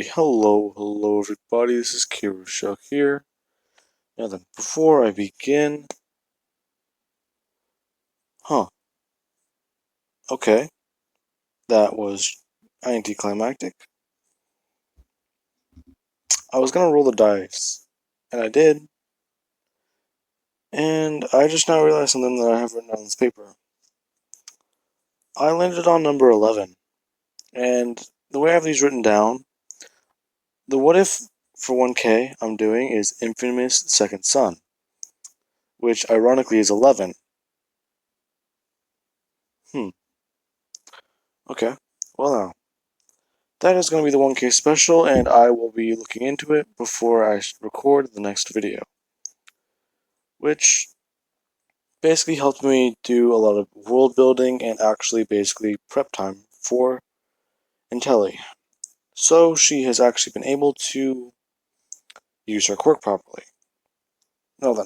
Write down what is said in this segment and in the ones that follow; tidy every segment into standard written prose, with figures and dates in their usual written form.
Hello everybody, this is Kirusha here. Now then, before I begin... Okay, that was anticlimactic. I was gonna roll the dice, and I did, and I just now realized something that I have written on this paper. I landed on number 11, and the way I have these written down, the what if for 1K I'm doing is Infamous Second Son, which ironically is 11. Okay, well now. That is going to be the 1K special, and I will be looking into it before I record the next video. Which basically helped me do a lot of world building and actually basically prep time for Intelli. So she has actually been able to use her quirk properly. Now then,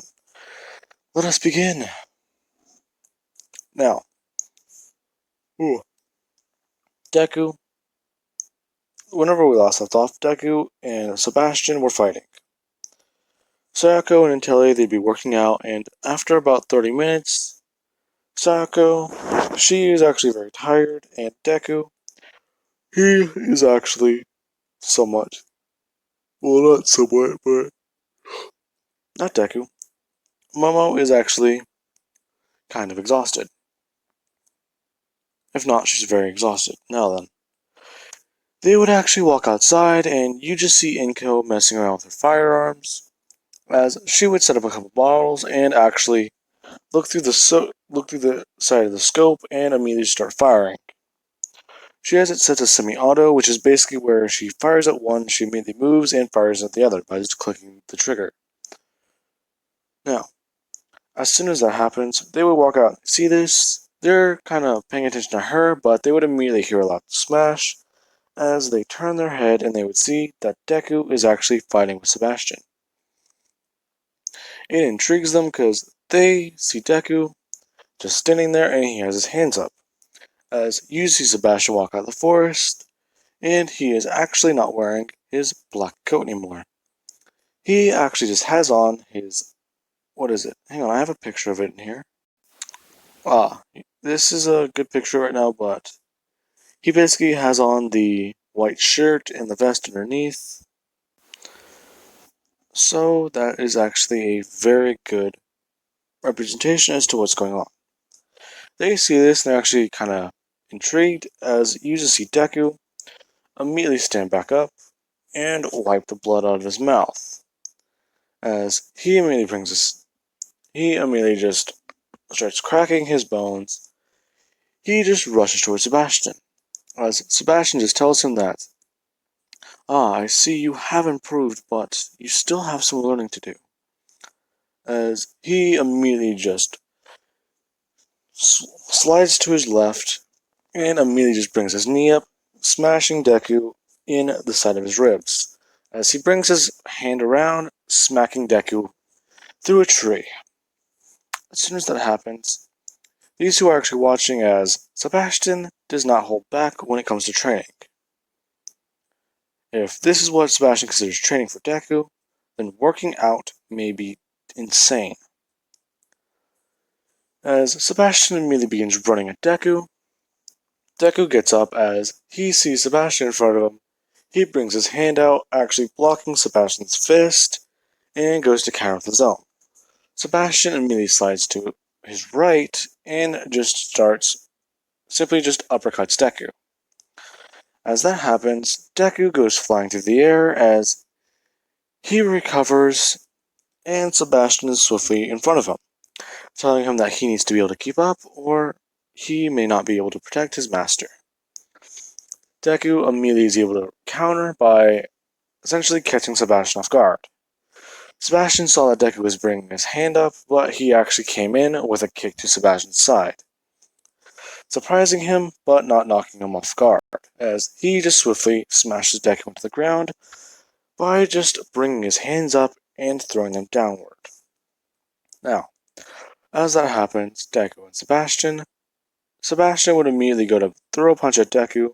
let us begin. Now, Deku, whenever we last left off, Deku and Sebastian were fighting. Sayako and Intelli, they'd be working out, and after about 30 minutes, Sayako, she is actually very tired, and Deku, he is actually somewhat, well, not somewhat, but not Deku. Momo is actually kind of exhausted. If not, she's very exhausted. Now then, they would actually walk outside, and you just see Inko messing around with her firearms, as she would set up a couple bottles and actually look through the side of the scope and immediately start firing. She has it set to semi-auto, which is basically where she fires at one, she immediately moves and fires at the other by just clicking the trigger. Now, as soon as that happens, they would walk out and see this. They're kind of paying attention to her, but they would immediately hear a loud smash as they turn their head and they would see that Deku is actually fighting with Sebastian. It intrigues them because they see Deku just standing there and he has his hands up. As you see Sebastian walk out of the forest, and he is actually not wearing his black coat anymore. He actually just has on his, what is it? Hang on, I have a picture of it in here. This is a good picture right now, but he basically has on the white shirt and the vest underneath. So that is actually a very good representation as to what's going on. They see this and they're actually kind of intrigued as you just see Deku immediately stand back up and wipe the blood out of his mouth. As he immediately just starts cracking his bones. He just rushes towards Sebastian. As Sebastian just tells him that, I see you have improved, but you still have some learning to do. As he immediately just slides to his left and immediately just brings his knee up, smashing Deku in the side of his ribs. As he brings his hand around, smacking Deku through a tree. As soon as that happens, these two are actually watching as Sebastian does not hold back when it comes to training. If this is what Sebastian considers training for Deku, then working out may be insane. As Sebastian immediately begins running at Deku, Deku gets up as he sees Sebastian in front of him. He brings his hand out, actually blocking Sebastian's fist, and goes to counter with his own. Sebastian immediately slides to his right and simply uppercuts Deku. As that happens, Deku goes flying through the air as he recovers and Sebastian is swiftly in front of him, telling him that he needs to be able to keep up or he may not be able to protect his master. Deku immediately is able to counter by essentially catching Sebastian off guard. Sebastian saw that Deku was bringing his hand up, but he actually came in with a kick to Sebastian's side, surprising him but not knocking him off guard, as he just swiftly smashes Deku into the ground by just bringing his hands up and throwing them downward. Now, as that happens, Deku and Sebastian would immediately go to throw a punch at Deku,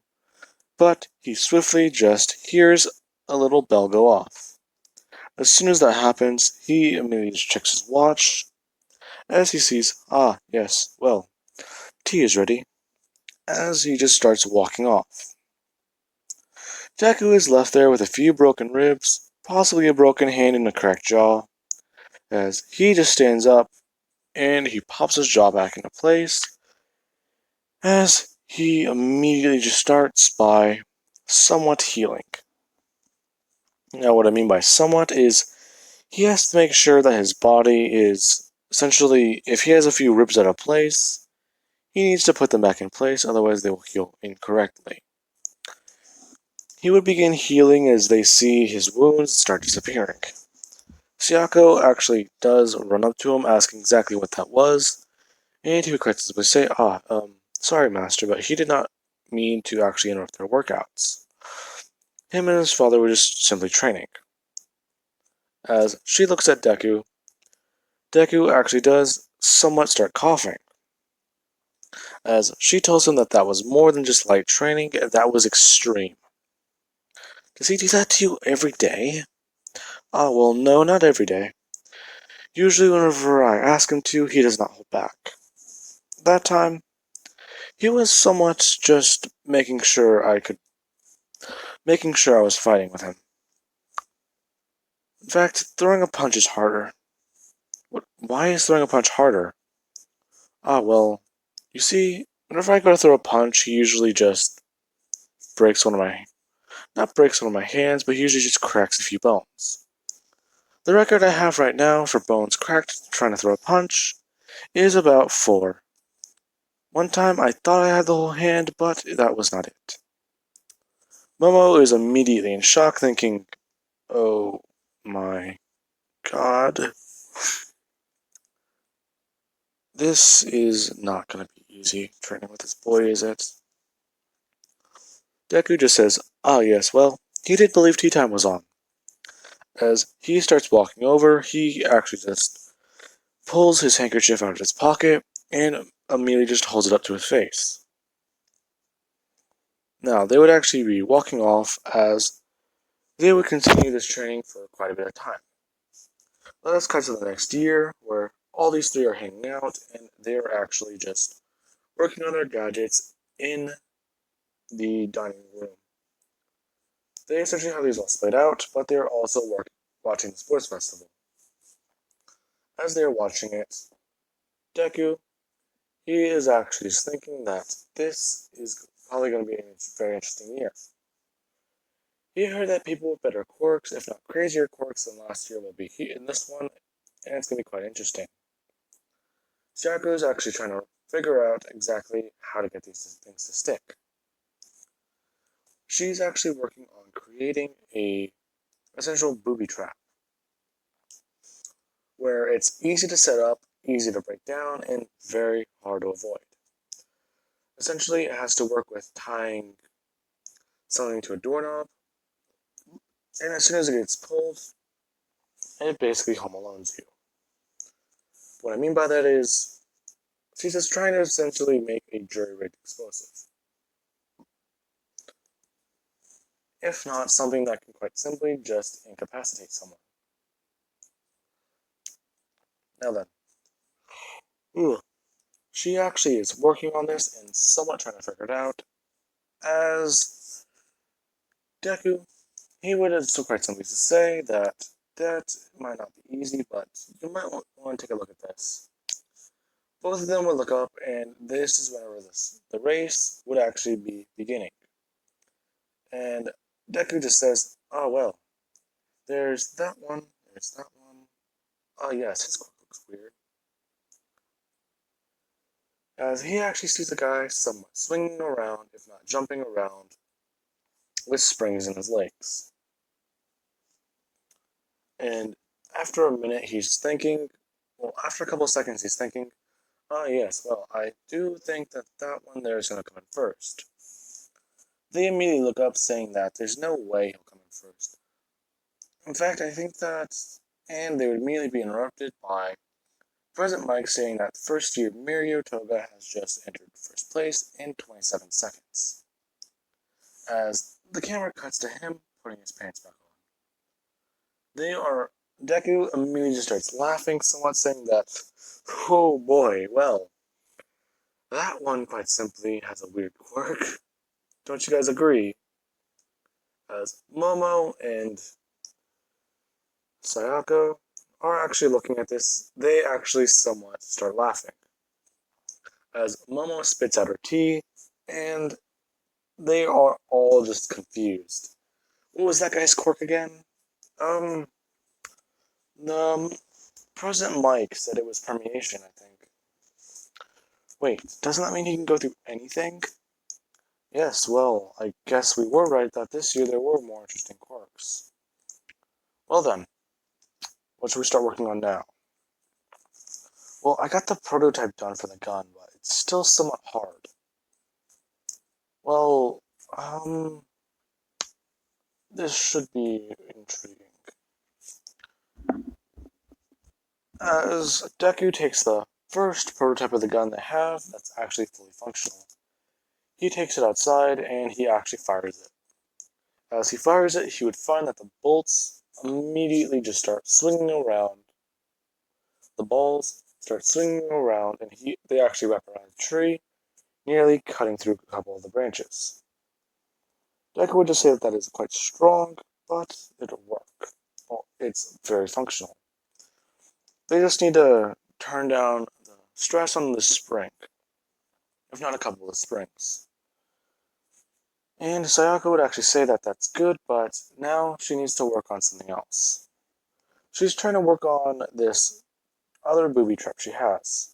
but he swiftly just hears a little bell go off. As soon as that happens, he immediately checks his watch as he sees, yes, well, tea is ready, as he just starts walking off. Deku is left there with a few broken ribs, possibly a broken hand and a cracked jaw, as he just stands up and he pops his jaw back into place, as he immediately just starts by somewhat healing. Now, what I mean by somewhat is he has to make sure that his body is essentially, if he has a few ribs out of place, he needs to put them back in place, otherwise they will heal incorrectly. He would begin healing as they see his wounds start disappearing. Sayako actually does run up to him, asking exactly what that was, and he would quite simply say, sorry, Master, but he did not mean to actually interrupt their workouts. Him and his father were just simply training. As she looks at Deku, Deku actually does somewhat start coughing, as she tells him that that was more than just light training, that was extreme. Does he do that to you every day? Well, no, not every day. Usually whenever I ask him to, he does not hold back. That time, he was somewhat just making sure I was fighting with him. In fact, throwing a punch is harder. Why is throwing a punch harder? Well, you see, whenever I go to throw a punch, he usually just not breaks one of my hands, but he usually just cracks a few bones. The record I have right now for bones cracked trying to throw a punch is about 4. One time I thought I had the whole hand, but that was not it. Momo is immediately in shock, thinking, oh my god. This is not going to be easy training with this boy, is it? Deku just says, yes, well, he did believe tea time was on. As he starts walking over, he actually just pulls his handkerchief out of his pocket and immediately just holds it up to his face. Now, they would actually be walking off as they would continue this training for quite a bit of time. Let us cut to the next year, where all these 3 are hanging out, and they're actually just working on their gadgets in the dining room. They essentially have these all splayed out, but they're also watching the sports festival. As they're watching it, Deku, he is actually just thinking that this is probably going to be a very interesting year. He heard that people with better quirks, if not crazier quirks than last year, will be in this one, and it's going to be quite interesting. Sayako is actually trying to figure out exactly how to get these things to stick. She's actually working on creating a essential booby trap, where it's easy to set up, easy to break down, and very hard to avoid. Essentially, it has to work with tying something to a doorknob, and as soon as it gets pulled, it basically home alones you. What I mean by that is, she's just trying to essentially make a jury-rigged explosive. If not, something that can quite simply just incapacitate someone. Now then, she actually is working on this and somewhat trying to figure it out, as Deku, he would still quite simply to say that might not be easy, but you might want to take a look at this. Both of them would look up, and this is whenever the race would actually be beginning. And Deku just says, well, there's that one, there's that one. Yes, his quirk looks weird. As he actually sees a guy somewhat swinging around, if not jumping around, with springs in his legs. And after a minute, he's thinking, after a couple of seconds, he's thinking, yes, well, I do think that one there is going to come in first. They immediately look up, saying that there's no way he'll come in first. In fact, I think that, and they would immediately be interrupted by President Mike saying that first year Mirio Toga has just entered first place in 27 seconds. As the camera cuts to him putting his pants back Deku immediately just starts laughing somewhat, saying that, oh boy, well, that one quite simply has a weird quirk. Don't you guys agree? As Momo and Sayako are actually looking at this, they actually somewhat start laughing. As Momo spits out her tea, and they are all just confused. What was that guy's quirk again? Um, President Mike said it was permeation, I think. Wait, doesn't that mean he can go through anything? Yes, well, I guess we were right that this year there were more interesting quirks. Well then, what should we start working on now? Well, I got the prototype done for the gun, but it's still somewhat hard. Well, this should be intriguing. As Deku takes the first prototype of the gun they have that's actually fully functional, he takes it outside and he actually fires it. As he fires it, he would find that the bolts immediately just start swinging around. The balls start swinging around and they actually wrap around the tree, nearly cutting through a couple of the branches. Deku would just say that is quite strong, but it'll work. Well, it's very functional. They just need to turn down the stress on the spring, if not a couple of springs. And Sayako would actually say that that's good, but now she needs to work on something else. She's trying to work on this other booby trap she has.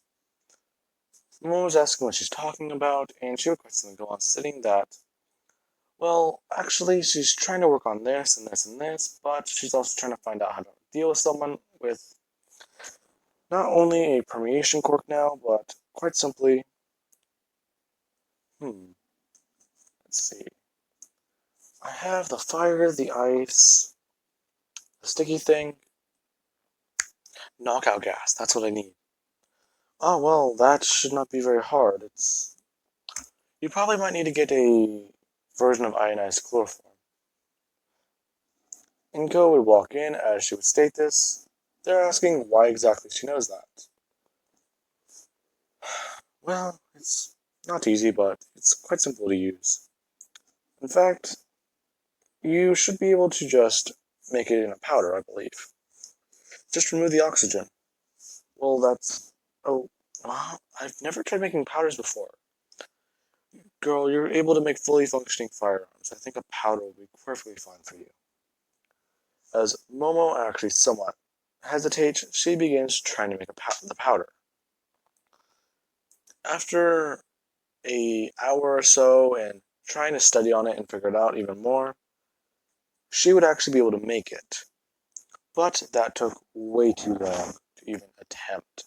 Momo was asking what she's talking about, and she would questionably go on stating that, well, actually, she's trying to work on this and this and this, but she's also trying to find out how to deal with someone with not only a permeation quirk now, but quite simply, let's see. I have the fire, the ice, the sticky thing, knockout gas. That's what I need. Oh, well, that should not be very hard. You probably might need to get a version of ionized chloroform. Inko would walk in as she would state this. They're asking why exactly she knows that. Well, it's not easy, but it's quite simple to use. In fact, you should be able to just make it in a powder, I believe. Just remove the oxygen. Well, that's... Oh, I've never tried making powders before. Girl, you're able to make fully functioning firearms. I think a powder will be perfectly fine for you. As Momo actually somewhat hesitates, she begins trying to make the powder. After an hour or so and trying to study on it and figure it out even more, she would actually be able to make it. But that took way too long to even attempt.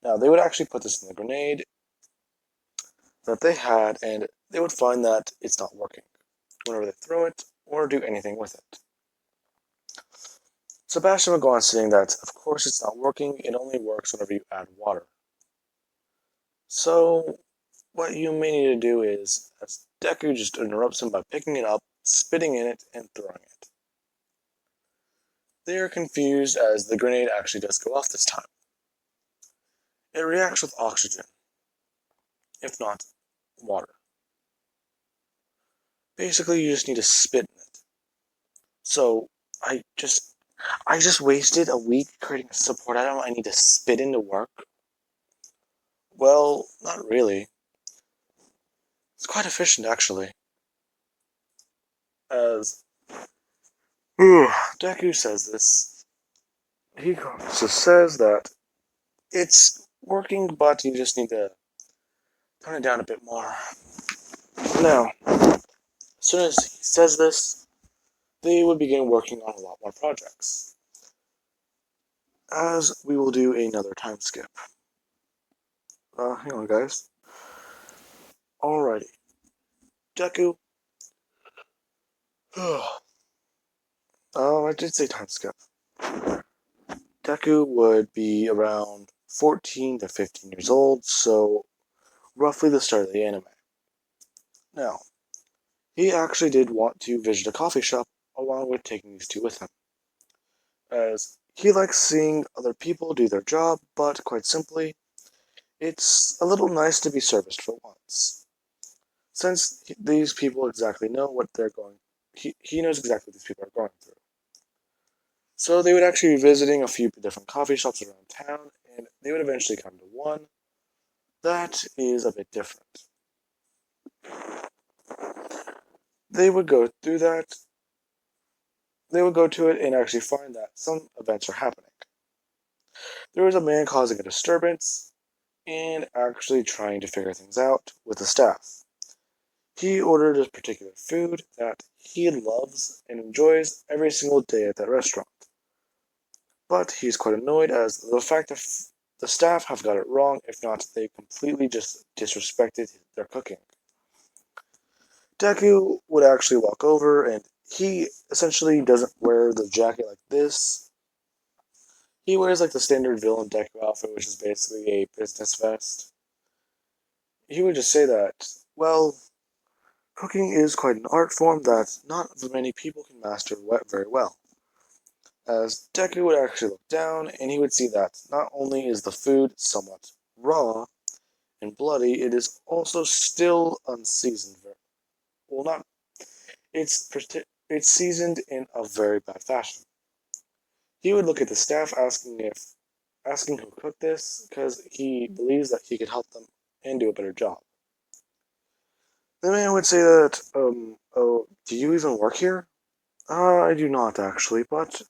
Now, they would actually put this in the grenade that they had, and they would find that it's not working whenever they throw it or do anything with it. Sebastian would go on saying that, of course, it's not working, it only works whenever you add water. So, what you may need to do is, as Deku just interrupts him by picking it up, spitting in it, and throwing it. They are confused as the grenade actually does go off this time. It reacts with oxygen, if not water. Basically, you just need to spit in it. So, I just wasted a week creating a support item I need to spit in to work? Well, not really. It's quite efficient, actually. As Deku says this, he just says that it's working, but you just need to turn it down a bit more. Now, as soon as he says this, they would begin working on a lot more projects. As we will do another time skip. Hang on, guys. Alrighty. Deku. I did say time skip. Deku would be around 14 to 15 years old, so roughly the start of the anime. Now, he actually did want to visit a coffee shop along with taking these two with him, as he likes seeing other people do their job, but quite simply, it's a little nice to be serviced for once. Since these people exactly know what they're going, he knows exactly what these people are going through. So they would actually be visiting a few different coffee shops around town, and they would eventually come to one that is a bit different. They would go through that, they would go to it and actually find that some events are happening. There was a man causing a disturbance and actually trying to figure things out with the staff. He ordered a particular food that he loves and enjoys every single day at that restaurant. But he's quite annoyed as the fact that the staff have got it wrong, if not, they completely just disrespected their cooking. Deku would actually walk over and he essentially doesn't wear the jacket like this. He wears like the standard villain Deku outfit, which is basically a business vest. He would just say that, well, cooking is quite an art form that not many people can master very well. As Deku would actually look down and he would see that not only is the food somewhat raw and bloody, it is also still unseasoned. Well, not it's seasoned in a very bad fashion. He would look at the staff asking who cooked this because he believes that he could help them and do a better job. The man would say that, oh, do you even work here? I do not actually, but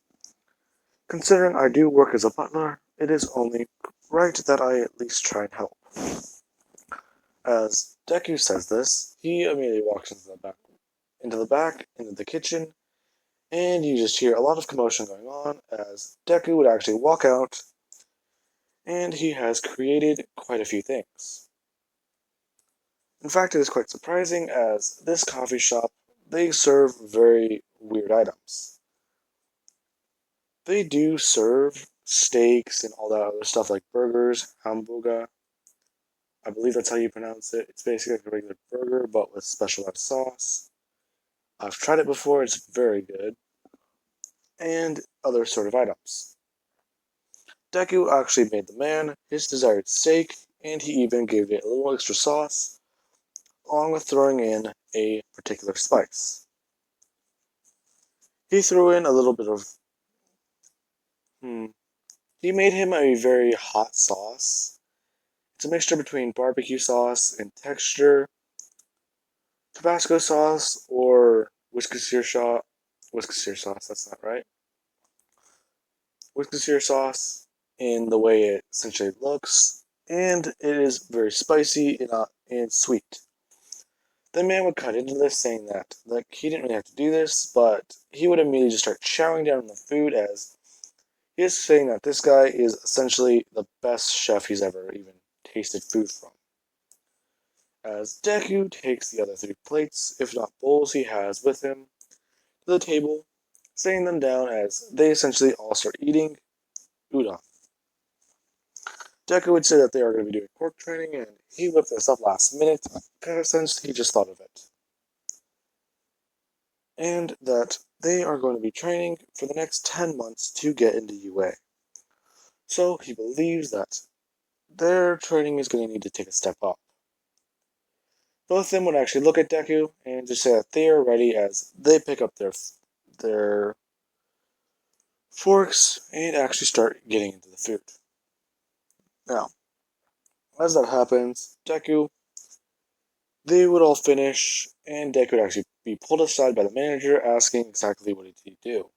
considering I do work as a butler, it is only right that I at least try and help. As Deku says this, he immediately walks into the kitchen, and you just hear a lot of commotion going on as Deku would actually walk out, and he has created quite a few things. In fact, it is quite surprising as this coffee shop, they serve very weird items. They do serve steaks and all that other stuff like burgers, hamburger. I believe that's how you pronounce it. It's basically like a regular burger but with specialized sauce. I've tried it before, it's very good. And other sort of items. Deku actually made the man his desired steak, and he even gave it a little extra sauce, along with throwing in a particular spice. He threw in a little bit of. He made him a very hot sauce. It's a mixture between barbecue sauce and texture, Tabasco sauce, or Worcestershire sauce. Worcestershire sauce, that's not right. Worcestershire sauce in the way it essentially looks, and it is very spicy and sweet. The man would cut into this saying that like he didn't really have to do this, but he would immediately just start chowing down on the food as he is saying that this guy is essentially the best chef he's ever even tasted food from. As Deku takes the other three plates, if not bowls he has with him, to the table, setting them down as they essentially all start eating udon. Deku would say that they are going to be doing pork training, and he whipped this up last minute, since he just thought of it. And that they are going to be training for the next 10 months to get into UA. So he believes that their training is going to need to take a step up. Both of them would actually look at Deku and just say that they are ready as they pick up their forks and actually start getting into the food. Now, as that happens, they would all finish, and Deku would actually be pulled aside by the manager asking exactly what did he do.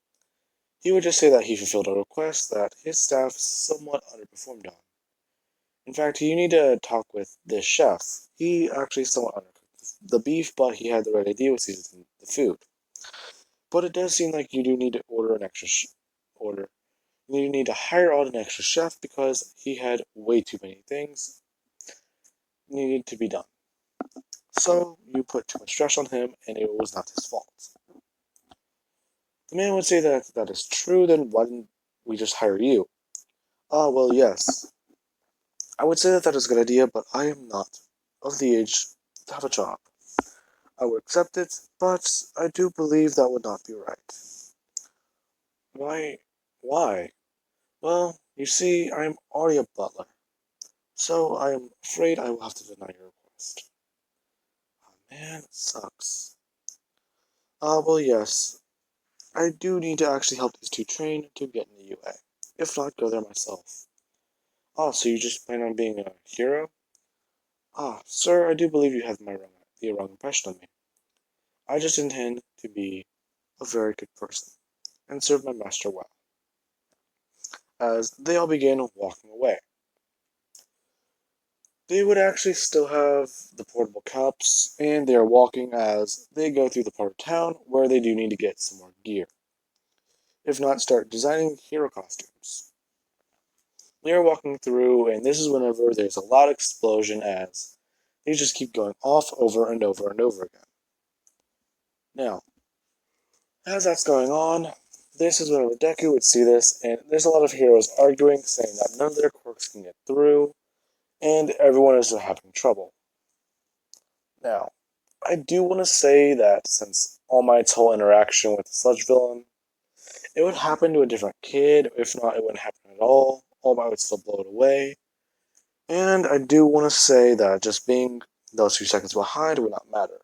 He would just say that he fulfilled a request that his staff somewhat underperformed on. In fact, you need to talk with this chef. He actually somewhat undercooked the beef, but he had the right idea with seasoning the food. But it does seem like you do need to order an extra order. You need to hire out an extra chef because he had way too many things needed to be done. So you put too much stress on him, and it was not his fault. The man would say that that is true, then why didn't we just hire you? Ah, well, yes. I would say that that is a good idea, but I am not of the age to have a job. I would accept it, but I do believe that would not be right. Why? Why? Well, you see, I am already a butler, so I am afraid I will have to deny your request. Oh, man, it sucks. Well, yes, I do need to actually help these two train to get in the UA. If not, go there myself. Ah, so you just plan on being a hero? Ah, sir, I do believe you have the wrong impression of me. I just intend to be a very good person and serve my master well. As they all begin walking away, they would actually still have the portable cups, and they are walking as they go through the part of town where they do need to get some more gear. If not, start designing hero costumes. They are walking through, and this is whenever there's a loud explosion as they just keep going off over and over and over again. Now, as that's going on, this is whenever Deku would see this, and there's a lot of heroes arguing, saying that none of their quirks can get through, and everyone is having trouble. Now, I do want to say that since All Might's whole interaction with the Sludge villain, it would happen to a different kid. If not, it wouldn't happen at all. All Might would still blow it away. And I do want to say that just being those few seconds behind would not matter,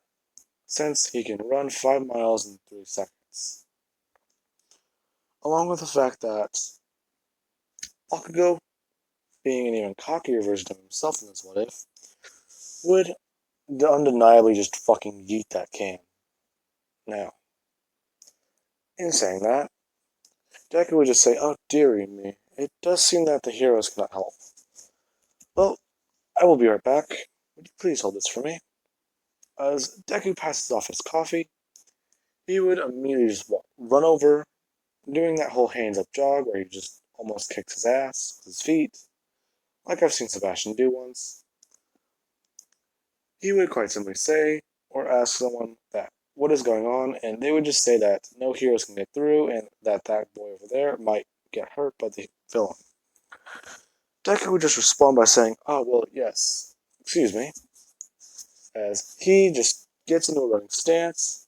since he can run 5 miles in 3 seconds. Along with the fact that Bakugo, being an even cockier version of himself in this What If, would undeniably just fucking yeet that can. Now, in saying that, Deku would just say, "Oh, dearie me, it does seem that the heroes cannot help. Well, I will be right back. Would you please hold this for me?" As Deku passes off his coffee, he would immediately just run over, doing that whole hands up jog where he just almost kicks his ass with his feet, like I've seen Sebastian do once. He would quite simply say, or ask someone that what is going on, and they would just say that no heroes can get through, and that boy over there might get hurt by the villain. Deku would just respond by saying, "Oh, well, yes, excuse me," as he just gets into a running stance.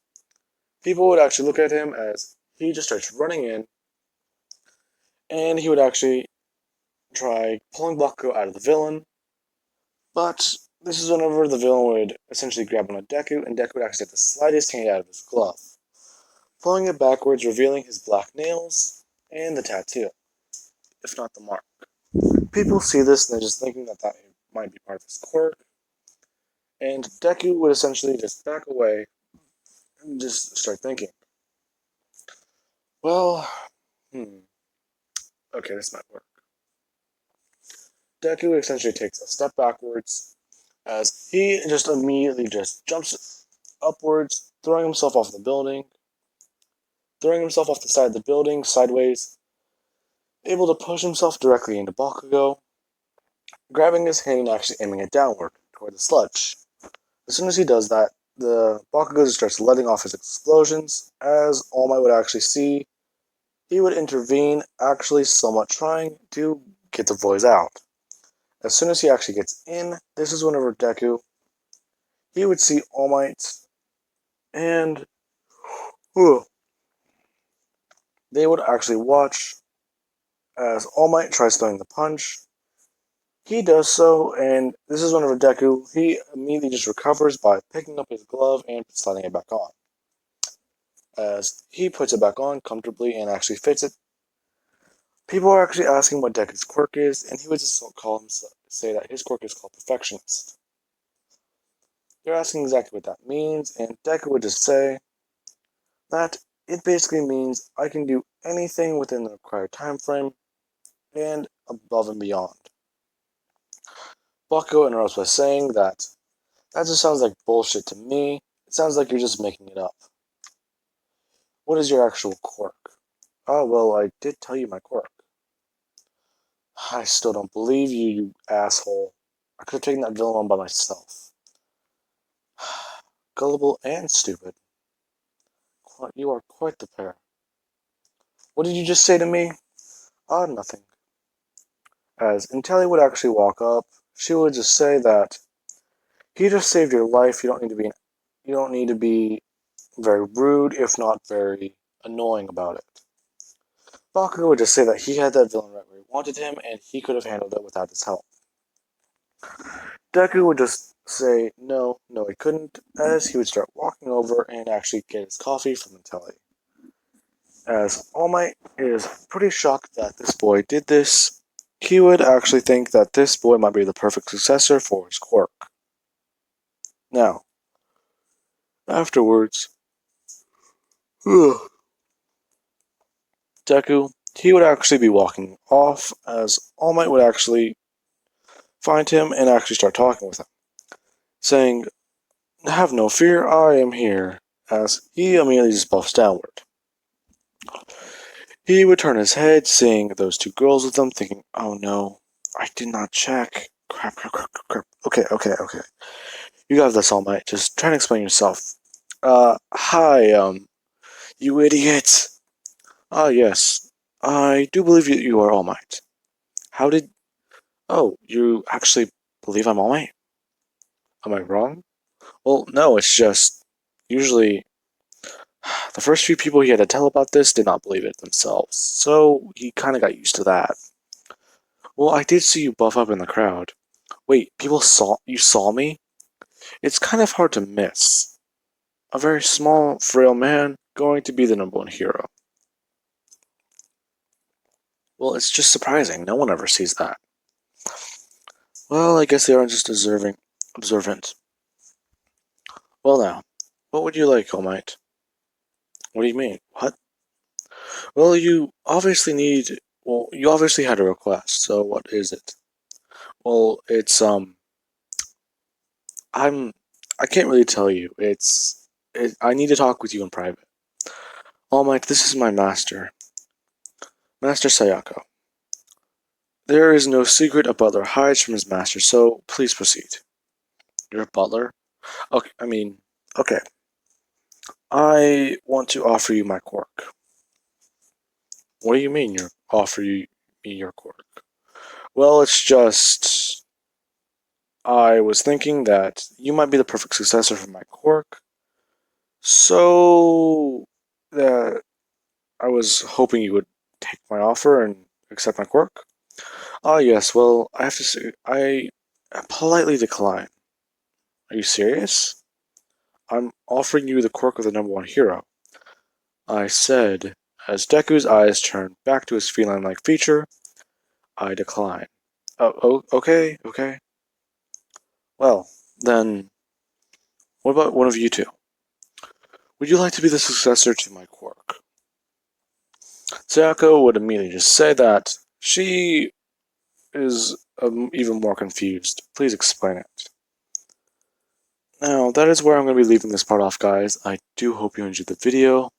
People would actually look at him as he just starts running in, and he would actually try pulling Bakugo out of the villain, but this is whenever the villain would essentially grab on a Deku, and Deku would actually have to slide his hand out of his glove, pulling it backwards, revealing his black nails and the tattoo, if not the mark. People see this and they're just thinking that might be part of his quirk, and Deku would essentially just back away and just start thinking, well, okay, this might work. Deku essentially takes a step backwards as he just immediately just jumps upwards, throwing himself off the building, throwing himself off the side of the building sideways, able to push himself directly into Bakugo, grabbing his hand and actually aiming it downward toward the sludge. As soon as he does that, the Bakugo just starts letting off his explosions, as All Might would actually see. He would intervene, actually somewhat trying to get the boys out. As soon as he actually gets in, this is whenever Deku, he would see All Might, and they would actually watch as All Might tries throwing the punch. He does so, and this is whenever Deku, he immediately just recovers by picking up his glove and sliding it back on. As he puts it back on comfortably and actually fits it, people are actually asking what Deku's quirk is, and he would just say that his quirk is called Perfectionist. They're asking exactly what that means, and Deku would just say that it basically means I can do anything within the required time frame and above and beyond. Bakugo interrupts by saying that just sounds like bullshit to me. It sounds like you're just making it up. What is your actual quirk? Oh, well, I did tell you my quirk. I still don't believe you, you asshole. I could have taken that villain on by myself. Gullible and stupid. You are quite the pair. What did you just say to me? Nothing. As Intelli would actually walk up, she would just say that he just saved your life. you don't need to be very rude, if not very annoying about it. Bakugo would just say that he had that villain right where he wanted him, and he could have handled it without his help. Deku would just say no, no he couldn't, as he would start walking over and actually get his coffee from the telly. As All Might is pretty shocked that this boy did this, he would actually think that this boy might be the perfect successor for his quirk. Now, afterwards, Deku, he would actually be walking off, as All Might would actually find him and actually start talking with him, saying, "Have no fear, I am here," as he immediately just buffs downward. He would turn his head, seeing those two girls with him, thinking, "Oh no, I did not check. Crap, crap, crap, crap. Okay. You got this, All Might. Just try and explain yourself." Hi, you idiot. Ah, yes. I do believe you are All Might. How did... Oh, you actually believe I'm All Might? Am I wrong? Well, no, it's just... Usually, the first few people he had to tell about this did not believe it themselves, so he kinda got used to that. Well, I did see you buff up in the crowd. Wait, you saw me? It's kind of hard to miss. A very small, frail man going to be the #1 hero. Well, it's just surprising. No one ever sees that. Well, I guess they aren't just observant. Well now, what would you like, All Might? What do you mean? What? Well, you obviously had a request, so what is it? Well, I'm, I can't really tell you. I need to talk with you in private. All Might, this is my master. Master Sayako. There is no secret a butler hides from his master, so please proceed. You're a butler? Okay. I want to offer you my quirk. What do you mean you're offering me your quirk? Well, it's just... I was thinking that you might be the perfect successor for my quirk, so that I was hoping you would take my offer and accept my quirk. Ah, yes, well, I have to say, I politely decline. Are you serious? I'm offering you the quirk of the #1 hero. I said, as Deku's eyes turned back to his feline-like feature, I decline. Okay. Well, then, what about one of you two? Would you like to be the successor to my quirk? Sayako would immediately just say that she is even more confused. Please explain it. Now, that is where I'm going to be leaving this part off, guys. I do hope you enjoyed the video.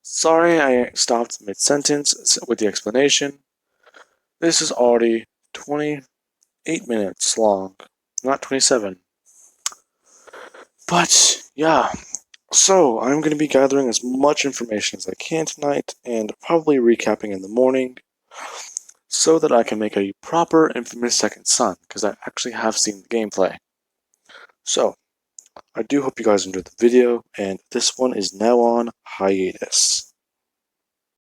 Sorry I stopped mid-sentence with the explanation. This is already 28 minutes long, not 27. But, yeah. So, I'm going to be gathering as much information as I can tonight, and probably recapping in the morning, so that I can make a proper Infamous Second Son, because I actually have seen the gameplay. So, I do hope you guys enjoyed the video, and this one is now on hiatus.